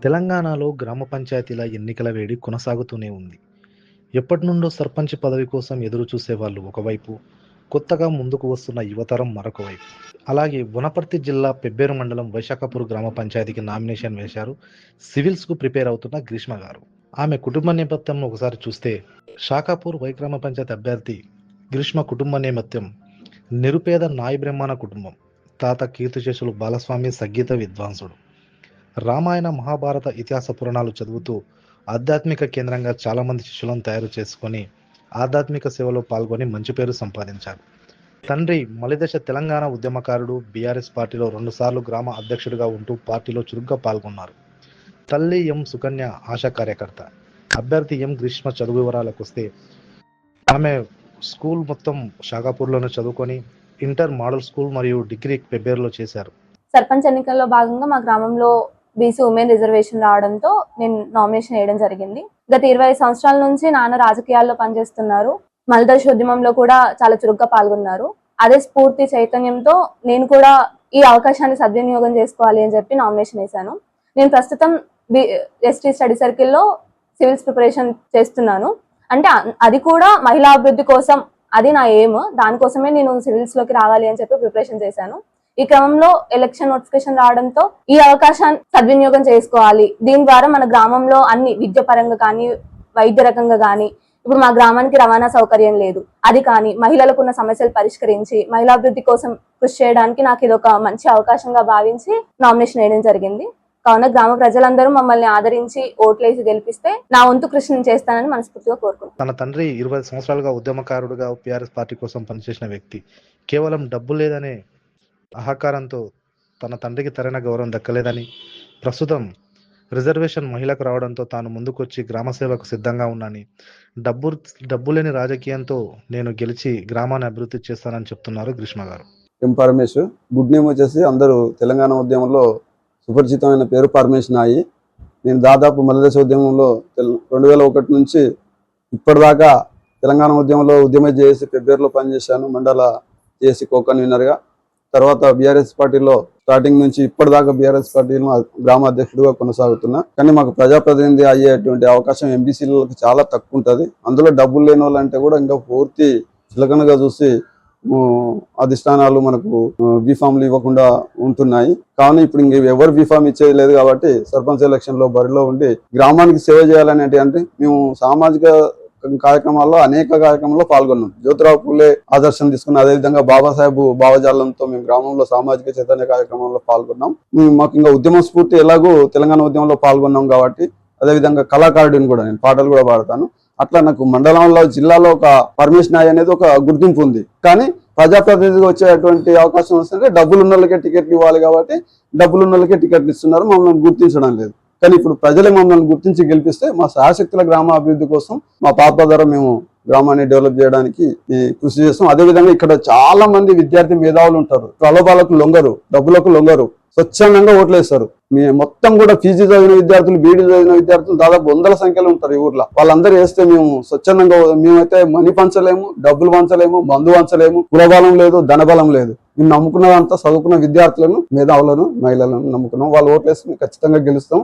తెలంగాణలో గ్రామ పంచాయతీల ఎన్నికల వేడి కొనసాగుతూనే ఉంది. ఎప్పటినుండో సర్పంచ్ పదవి కోసం ఎదురు చూసేవాళ్ళు ఒకవైపు, కొత్తగా ముందుకు వస్తున్న యువతరం మరొక వైపు. అలాగే వనపర్తి జిల్లా పెబ్బేరు మండలం వైశాఖపూర్ గ్రామ పంచాయతీకి నామినేషన్ వేశారు సివిల్స్కు ప్రిపేర్ అవుతున్న గ్రీష్మ గారు. ఆమె కుటుంబ నేపథ్యంలో ఒకసారి చూస్తే శాఖాపూర్ వై గ్రామ పంచాయతీ అభ్యర్థి గ్రీష్మ కుటుంబ నేపథ్యం నిరుపేద నాయ బ్రహ్మణ కుటుంబం. తాత కీర్తిశేషులు బాలస్వామి సంగీత విద్వాంసుడు. రామాయణ మహాభారత ఇతిహాస పురాణాలు చదువుతూ ఆధ్యాత్మిక కేంద్రంగా చాలామంది శిష్యులను తయారు చేసుకొని ఆధ్యాత్మిక సేవలో పాల్గొని మంచి పేరు సంపాదించారు. తండ్రి మలిదశ తెలంగాణ ఉద్యమకారుడు, బీఆర్ఎస్ పార్టీలో 2 సార్లు గ్రామ అధ్యక్షుడిగా ఉంటూ పార్టీలో చురుగ్గా పాల్గొన్నారు. తల్లి ఎం సుకన్య ఆశా కార్యకర్త. అభ్యర్థి ఎం గ్రీష్మ చదువు వివరాలకు వస్తే ఆమె స్కూల్ మొత్తం షాగాపూర్లోనే చదువుకొని ఇంటర్ మోడల్ స్కూల్ మరియు డిగ్రీ పెబ్బేరులో చేశారు. సర్పంచ్ ఎన్నికల్లో భాగంగా మా గ్రామంలో బీసీ ఉమెన్ రిజర్వేషన్ రావడంతో నేను నామినేషన్ వేయడం జరిగింది. గత 25 సంవత్సరాల నుంచి నాన్న రాజకీయాల్లో పనిచేస్తున్నారు. మలిదశ ఉద్యమంలో కూడా చాలా చురుగ్గా పాల్గొన్నారు. అదే స్ఫూర్తి చైతన్యంతో నేను కూడా ఈ అవకాశాన్ని సద్వినియోగం చేసుకోవాలి అని చెప్పి నామినేషన్ వేశాను. నేను ప్రస్తుతం ఎస్టీ స్టడీ సర్కిల్లో సివిల్స్ ప్రిపరేషన్ చేస్తున్నాను. అంటే అది కూడా మహిళా అభివృద్ధి కోసం, అది నా ఎయిమ్. దానికోసమే నేను సివిల్స్ లోకి రావాలి అని చెప్పి ప్రిపరేషన్ చేశాను. ఈ క్రమంలో ఎలక్షన్ నోటిఫికేషన్ రావడంతో ఈ అవకాశాన్ని సద్వినియోగం చేసుకోవాలి. దీని ద్వారా మన గ్రామంలో అన్ని విద్య పరంగా కానీ, వైద్య రకంగా కానీ, ఇప్పుడు మా గ్రామానికి రవాణా సౌకర్యం లేదు, అది కానీ మహిళలకు ఉన్న సమస్యలు పరిష్కరించి మహిళాభివృద్ధి కోసం కృషి చేయడానికి నాకు ఇది ఒక మంచి అవకాశంగా భావించి నామినేషన్ వేయడం జరిగింది. కావున గ్రామ ప్రజలందరూ మమ్మల్ని ఆదరించి ఓట్లేసి గెలిపిస్తే నా వంతు కృషిని చేస్తానని మనస్ఫూర్తిగా కోరుకుంటున్నాను. తన తండ్రి 20 సంవత్సరాలుగా ఉద్యమకారుడుగా బీఆర్ఎస్ పార్టీ కోసం పనిచేసిన వ్యక్తి కేవలం డబ్బు లేదనే అహంకారంతో తన తండ్రికి తగిన గౌరవం దక్కలేదని, ప్రస్తుతం రిజర్వేషన్ మహిళకు రావడంతో తాను ముందుకొచ్చి గ్రామ సేవకు సిద్ధంగా ఉన్నానని, డబ్బు లేని రాజకీయంతో నేను గెలిచి గ్రామాన్ని అభివృద్ధి చేస్తానని చెప్తున్నారు గ్రీష్మ గారు. ఎం పరమేశ్వర్. గుడ్ నేమ్ వచ్చేసి అందరూ తెలంగాణ ఉద్యమంలో సుపరిచితమైన పేరు పరమేశ్ నాయి. నేను దాదాపు మలిదశ ఉద్యమంలో 2001 నుంచి ఇప్పటిదాకా తెలంగాణ ఉద్యమంలో ఉద్యమ జేఏసీ పెబ్బేరులో పనిచేశాను. మండల జేఏసీ కో కన్వీనర్గా. తర్వాత బీఆర్ఎస్ పార్టీలో స్టార్టింగ్ నుంచి ఇప్పటిదాకా బీఆర్ఎస్ పార్టీలో గ్రామ అధ్యక్షుడిగా కొనసాగుతున్నా. కానీ మాకు ప్రజాప్రతినిధి అయ్యేటువంటి అవకాశం ఎంబీసీలకు చాలా తక్కువ ఉంటుంది. అందులో డబ్బులు లేని వాళ్ళంటే కూడా ఇంకా పూర్తి చులకనగా చూసి అధిష్టానాలు మనకు బీఫామ్లు ఇవ్వకుండా ఉంటున్నాయి. కావున ఇప్పుడు ఇంక ఎవరు బీఫామ్ ఇచ్చేది లేదు కాబట్టి సర్పంచ్ ఎలక్షన్ లో బరిలో ఉండి గ్రామానికి సేవ చేయాలని అంటే మేము సామాజిక కార్యక్రమాల్లో అనేక కార్యక్రమాల్లో పాల్గొన్నాం. జ్యోతిరావు పూలే ఆదర్శం తీసుకుని అదేవిధంగా బాబాసాహెబ్ భావజాలంతో మేము గ్రామంలో సామాజిక చైతన్య కార్యక్రమంలో పాల్గొన్నాం. మాకు ఇంకా ఉద్యమ స్ఫూర్తి ఎలాగో తెలంగాణ ఉద్యమంలో పాల్గొన్నాం కాబట్టి అదేవిధంగా కళాకారుడిని కూడా, నేను పాటలు కూడా పాడతాను. అట్లా నాకు మండలంలో, జిల్లాలో ఒక పరమేశ్ నాయ్ అనేది ఒక గుర్తింపు ఉంది. కానీ ప్రజాప్రతినిధిగా వచ్చేటువంటి అవకాశం వస్తుంటే డబ్బులు ఉన్న వాళ్ళకే టికెట్లు ఇవ్వాలి కాబట్టి డబ్బులు ఉన్న వాళ్ళకే టికెట్లు ఇస్తున్నారు, మమ్మల్ని గుర్తించడం లేదు. కానీ ఇప్పుడు ప్రజలే మమ్మల్ని గుర్తించి గెలిపిస్తే మా శాశక్తుల గ్రామ అభివృద్ధి కోసం మా పాప ద్వారా మేము గ్రామాన్ని డెవలప్ చేయడానికి కృషి చేస్తాం. అదేవిధంగా ఇక్కడ చాలా మంది విద్యార్థి మేధావులు ఉంటారు. ప్రలోభాలకు లొంగరు, డబ్బులకు లొంగరు, స్వచ్ఛందంగా ఓట్లేస్తారు. మొత్తం కూడా పీజీ చదివిన విద్యార్థులు, బీడీ చదివిన విద్యార్థులు దాదాపు 100ల సంఖ్యలో ఉంటారు ఈ ఊర్లో. వాళ్ళందరూ వేస్తే మేము స్వచ్ఛందంగా, మేమైతే మనీ పంచలేము, డబ్బులు పంచలేము, మందు పంచలేము, కులబలం లేదు, ధనబలం లేదు. మేము నమ్ముకున్నదంతా చదువుకున్న విద్యార్థులను, మేధావులను, మహిళలను నమ్ముకున్నాం. వాళ్ళు ఓట్లేసి మేము ఖచ్చితంగా గెలుస్తాం.